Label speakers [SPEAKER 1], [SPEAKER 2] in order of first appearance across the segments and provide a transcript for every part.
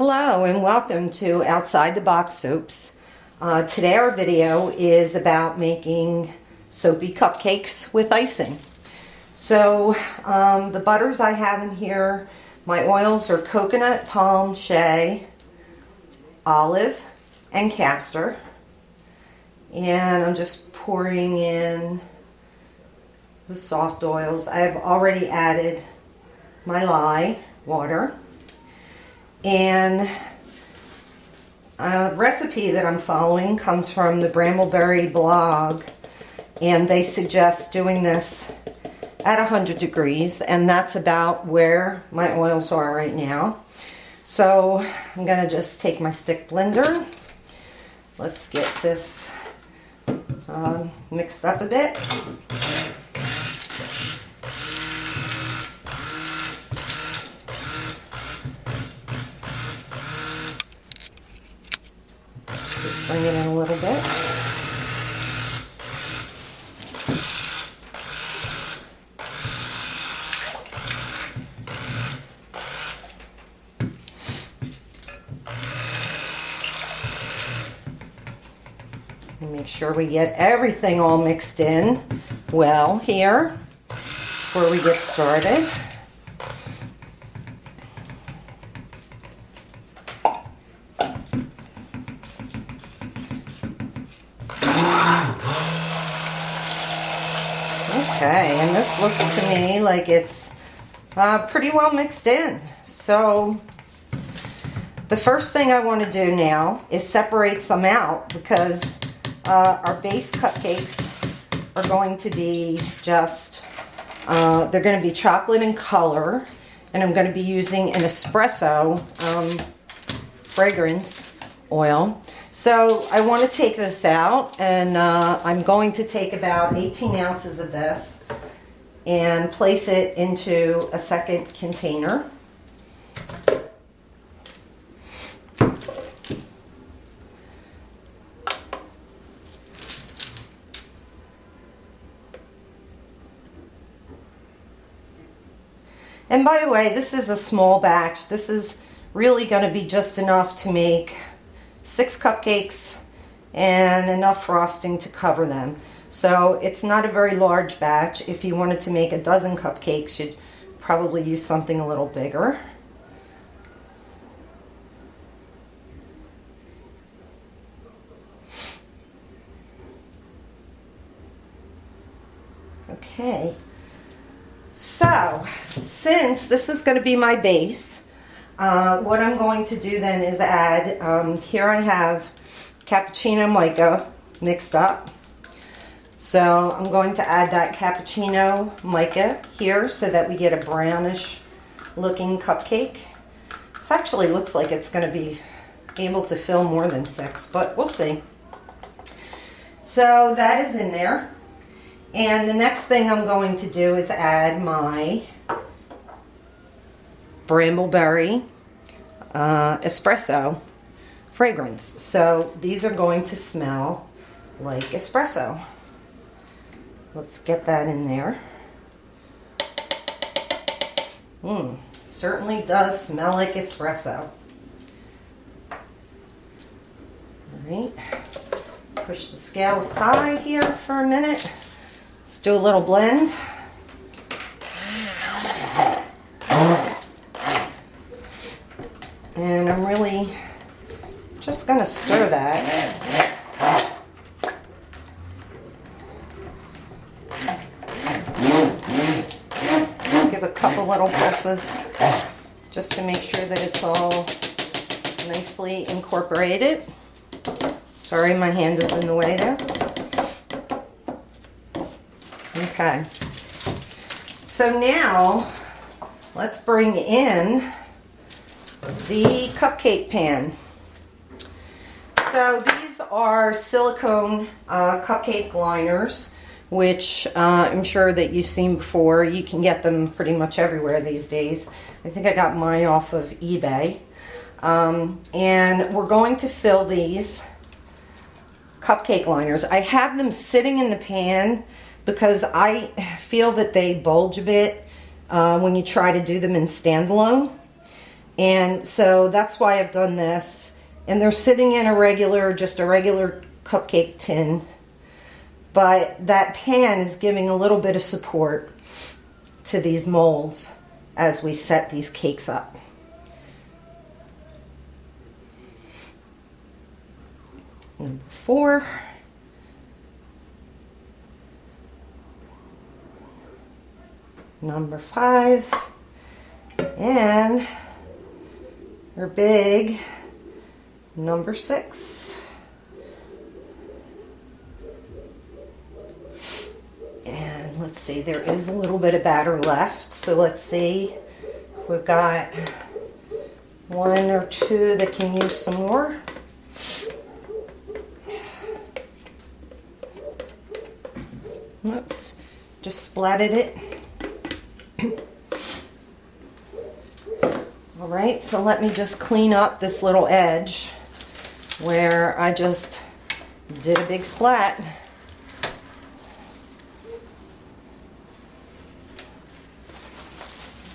[SPEAKER 1] Hello and welcome to Outside the Box Soaps. Today our video is about making soapy cupcakes with icing. So the butters I have in here, my oils are coconut, palm, shea, olive, and castor. And I'm just pouring in the soft oils. I've already added my lye water. And a recipe that I'm following comes from the Brambleberry blog, and they suggest doing this at 100 degrees, and that's about where my oils are right now. So I'm going to just take my stick blender. Let's get this mixed up a bit. Just bring it in a little bit. And make sure we get everything all mixed in well here before we get started. Okay, and this looks to me like it's pretty well mixed in. So the first thing I want to do now is separate some out, because our base cupcakes are going to be just, they're going to be chocolate in color, and I'm going to be using an espresso fragrance oil. So I want to take this out, and I'm going to take about 18 ounces of this and place it into a second container. And by the way, this is a small batch. This is really going to be just enough to make 6 cupcakes and enough frosting to cover them. So it's not a very large batch. If you wanted to make a dozen cupcakes, you'd probably use something a little bigger. Okay, so since this is going to be my base, what I'm going to do then is add, here I have cappuccino mica mixed up. So I'm going to add that cappuccino mica here so that we get a brownish looking cupcake. This actually looks like it's going to be able to fill more than 6, but we'll see. So that is in there. And the next thing I'm going to do is add my Brambleberry espresso fragrance. So these are going to smell like espresso. Let's get that in there. Certainly does smell like espresso. Alright, push the scale aside here for a minute. Let's do a little blend. And I'm really just going to stir that. Give a couple little pulses just to make sure that it's all nicely incorporated. Sorry, my hand is in the way there. Okay. So now let's bring in the cupcake pan. So these are silicone cupcake liners, which I'm sure that you've seen before. You can get them pretty much everywhere these days. I think I got mine off of eBay. And we're going to fill these cupcake liners. I have them sitting in the pan because I feel that they bulge a bit when you try to do them in standalone. And so that's why I've done this. And they're sitting in just a regular cupcake tin. But that pan is giving a little bit of support to these molds as we set these cakes up. Number 4. Number 5. And our big number 6. And let's see, there is a little bit of batter left. So let's see, we've got 1 or 2 that can use some more. Oops, just splatted it. All right, so let me just clean up this little edge where I just did a big splat.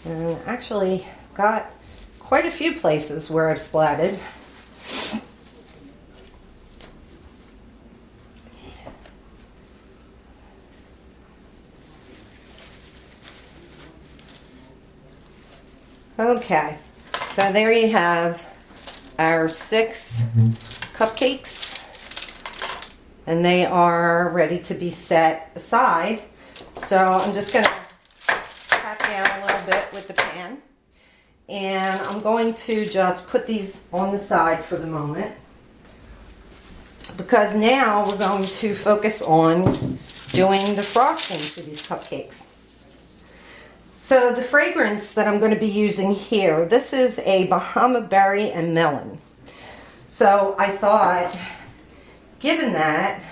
[SPEAKER 1] And actually got quite a few places where I've splatted. Okay, so there you have our 6 cupcakes, and they are ready to be set aside. So I'm just going to tap down a little bit with the pan, and I'm going to just put these on the side for the moment, because now we're going to focus on doing the frosting for these cupcakes. So the fragrance that I'm going to be using here, this is a Bahama Berry and Melon. So I thought, given that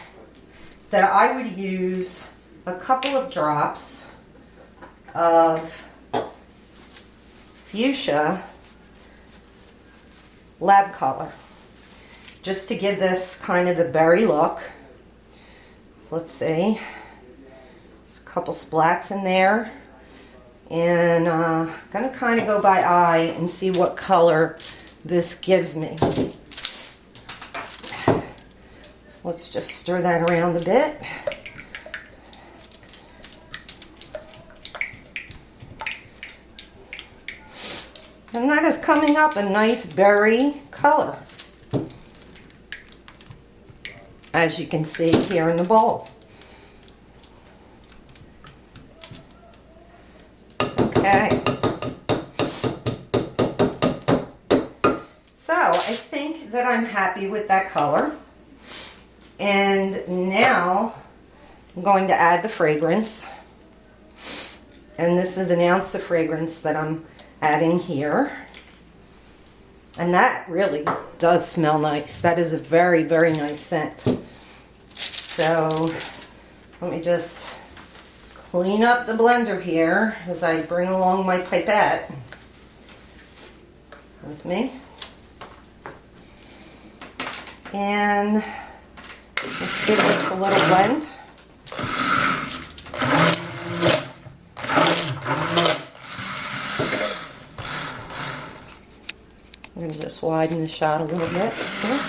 [SPEAKER 1] I would use a couple of drops of fuchsia lab color, just to give this kind of the berry look. Let's see, there's a couple splats in there. And I'm going to kind of go by eye and see what color this gives me. So let's just stir that around a bit. And that is coming up a nice berry color, as you can see here in the bowl. Okay, so I think that I'm happy with that color, and now I'm going to add the fragrance, and this is 1 ounce of fragrance that I'm adding here, and that really does smell nice. That is a very, very nice scent. So let me just clean up the blender here as I bring along my pipette with me. And let's give this a little blend. I'm going to just widen the shot a little bit here.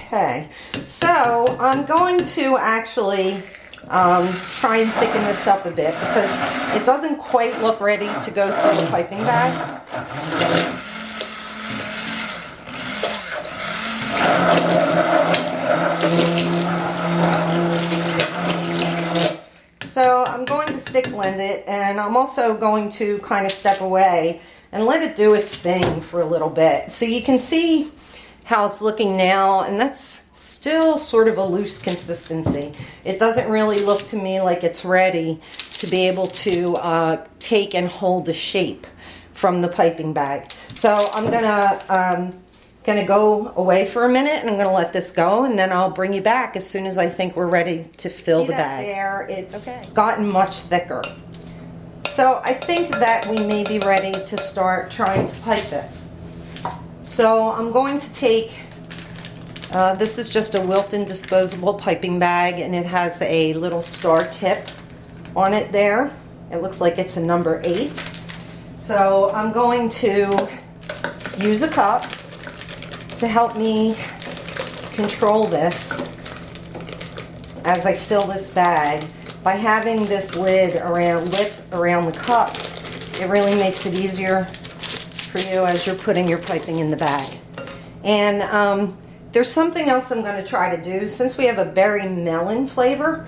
[SPEAKER 1] Okay, so I'm going to actually try and thicken this up a bit, because it doesn't quite look ready to go through the piping bag. So I'm going to stick blend it, and I'm also going to kind of step away and let it do its thing for a little bit. So you can see how it's looking now, and that's still sort of a loose consistency. It doesn't really look to me like it's ready to be able to take and hold the shape from the piping bag. So I'm gonna go away for a minute, and I'm gonna let this go, and then I'll bring you back as soon as I think we're ready to fill the bag. There, it's gotten much thicker. So I think that we may be ready to start trying to pipe this. So I'm going to take, this is just a Wilton disposable piping bag, and it has a little star tip on it there. It looks like it's a number 8. So I'm going to use a cup to help me control this as I fill this bag. By having this lid around the cup, it really makes it easier for you as you're putting your piping in the bag. And there's something else I'm going to try to do. Since we have a berry melon flavor,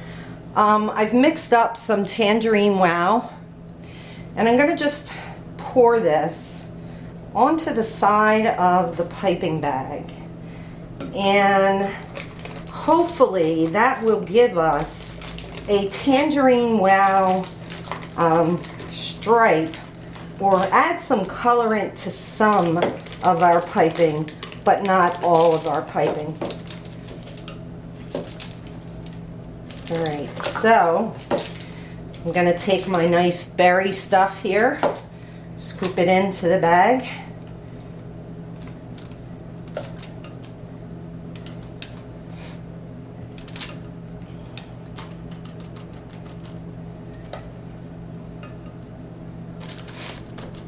[SPEAKER 1] I've mixed up some tangerine wow, and I'm going to just pour this onto the side of the piping bag, and hopefully that will give us a tangerine wow stripe, or add some colorant to some of our piping, but not all of our piping. All right, so I'm going to take my nice berry stuff here, scoop it into the bag.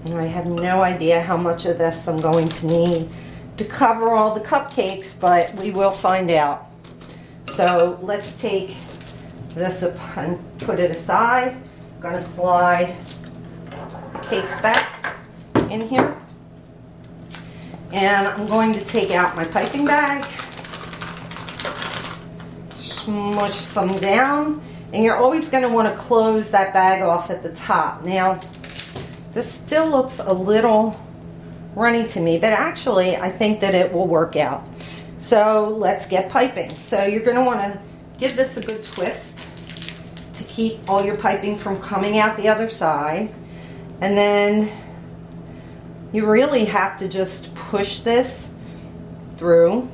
[SPEAKER 1] And I have no idea how much of this I'm going to need to cover all the cupcakes, but we will find out. So let's take this up and put it aside. I'm going to slide the cakes back in here. And I'm going to take out my piping bag, smush some down, and you're always going to want to close that bag off at the top. Now, this still looks a little runny to me, but actually I think that it will work out. So let's get piping. So you're going to want to give this a good twist to keep all your piping from coming out the other side. And then you really have to just push this through,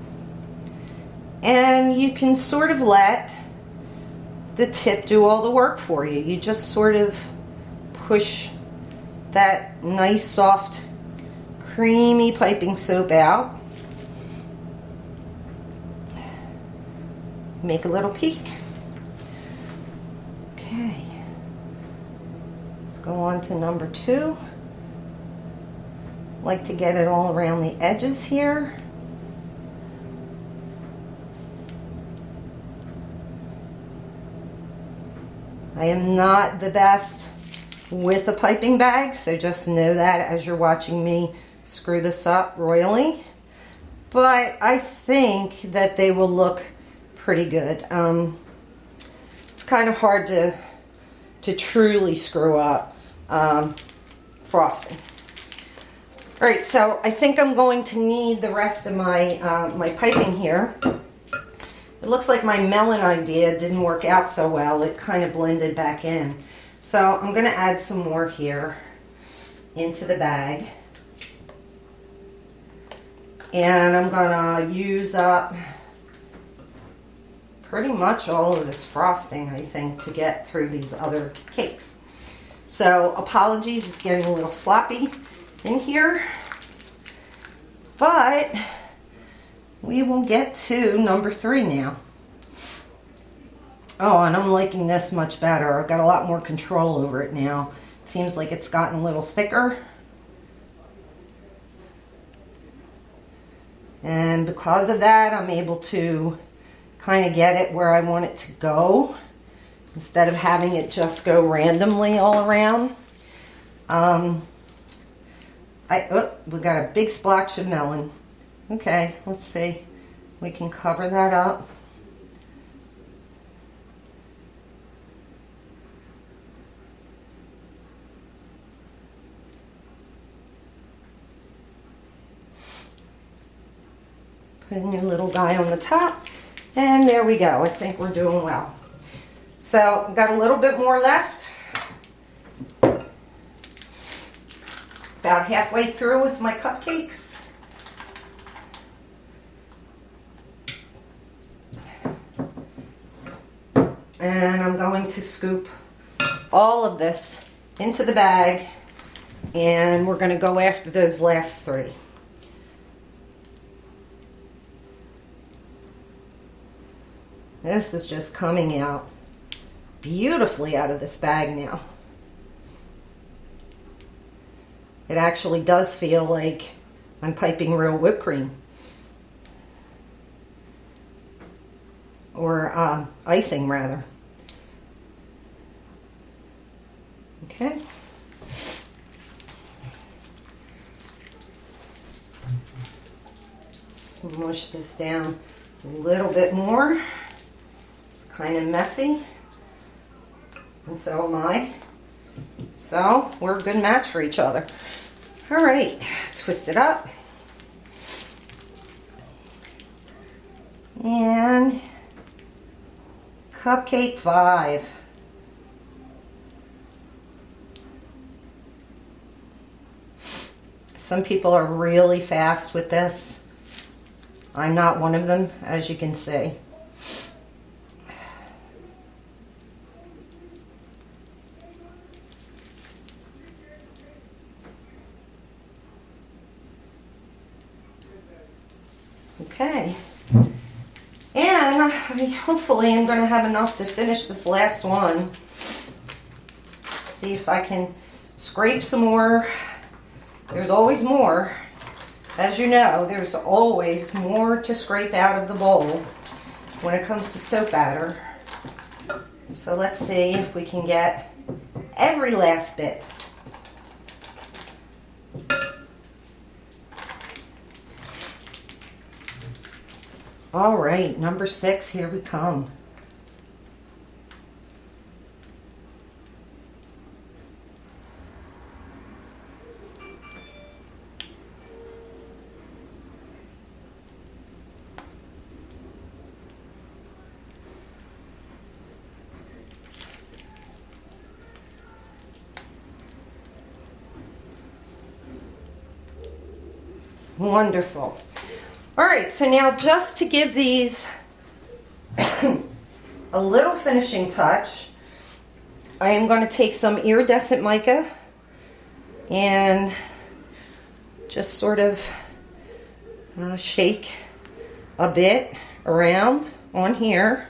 [SPEAKER 1] and you can sort of let the tip do all the work for you. You just sort of push that nice soft creamy piping soap out. Make a little peek. Okay, let's go on to number 2. Like to get it all around the edges here. I am not the best with a piping bag, so just know that as you're watching me screw this up royally. But I think that they will look pretty good. It's kind of hard to truly screw up frosting. All right, so I think I'm going to need the rest of my my piping here. It looks like my melon idea didn't work out so well. It kind of blended back in. So I'm going to add some more here into the bag. And I'm going to use up pretty much all of this frosting, I think, to get through these other cakes. So apologies, it's getting a little sloppy in here. But we will get to number 3 now. Oh, and I'm liking this much better. I've got a lot more control over it now. It seems like it's gotten a little thicker. And because of that, I'm able to kind of get it where I want it to go, instead of having it just go randomly all around. We got a big splotch of melon. Okay, let's see. We can cover that up. Put a new little guy on the top, and there we go. I think we're doing well. So I've got a little bit more left. About halfway through with my cupcakes. And I'm going to scoop all of this into the bag, and we're going to go after those last 3. This is just coming out beautifully out of this bag now. It actually does feel like I'm piping real whipped cream. Or icing, rather. Okay. Smush this down a little bit more. It's kind of messy. And so am I. So we're a good match for each other. All right, twist it up. And cupcake 5. Some people are really fast with this. I'm not one of them, as you can see. Okay. And hopefully I'm going to have enough to finish this last one. See if I can scrape some more. There's always more. As you know, there's always more to scrape out of the bowl when it comes to soap batter. So let's see if we can get every last bit. All right, number 6, here we come. Wonderful. All right, so now just to give these a little finishing touch, I am going to take some iridescent mica and just sort of shake a bit around on here.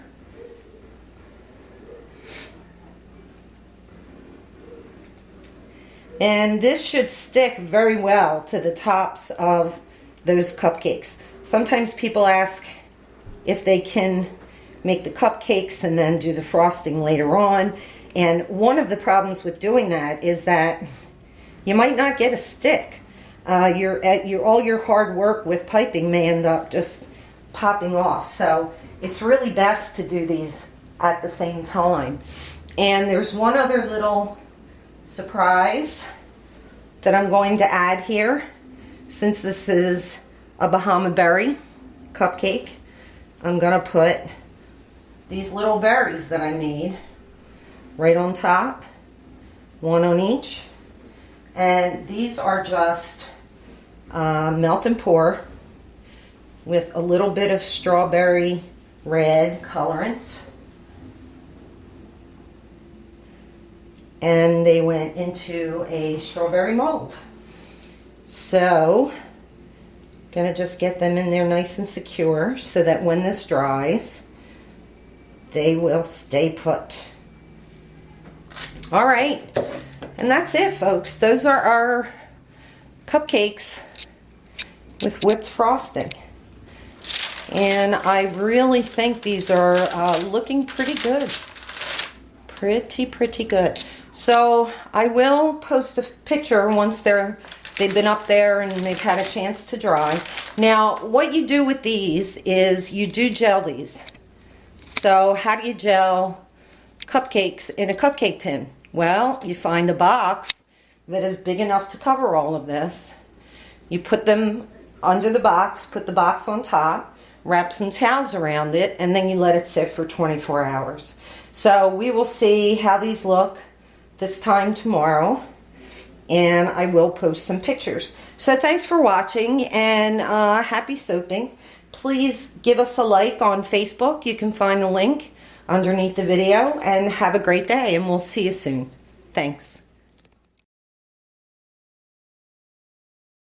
[SPEAKER 1] And this should stick very well to the tops of those cupcakes. Sometimes people ask if they can make the cupcakes and then do the frosting later on. And one of the problems with doing that is that you might not get a stick. All your hard work with piping may end up just popping off. So it's really best to do these at the same time. And there's one other little surprise that I'm going to add here. Since this is a Bahama berry cupcake, I'm gonna put these little berries that I made right on top, one on each. And these are just melt and pour with a little bit of strawberry red colorant. And they went into a strawberry mold. So, gonna just get them in there nice and secure so that when this dries, they will stay put. All right, and that's it, folks. Those are our cupcakes with whipped frosting. And I really think these are looking pretty good. Pretty good. So I will post a picture once they've been up there and they've had a chance to dry. Now, what you do with these is you do gel these. So how do you gel cupcakes in a cupcake tin? Well, you find a box that is big enough to cover all of this. You put them under the box, put the box on top, wrap some towels around it, and then you let it sit for 24 hours. So we will see how these look this time tomorrow, and I will post some pictures. So thanks for watching, and happy soaping. Please give us a like on Facebook. You can find the link underneath the video, and have a great day, and we'll see you soon. Thanks.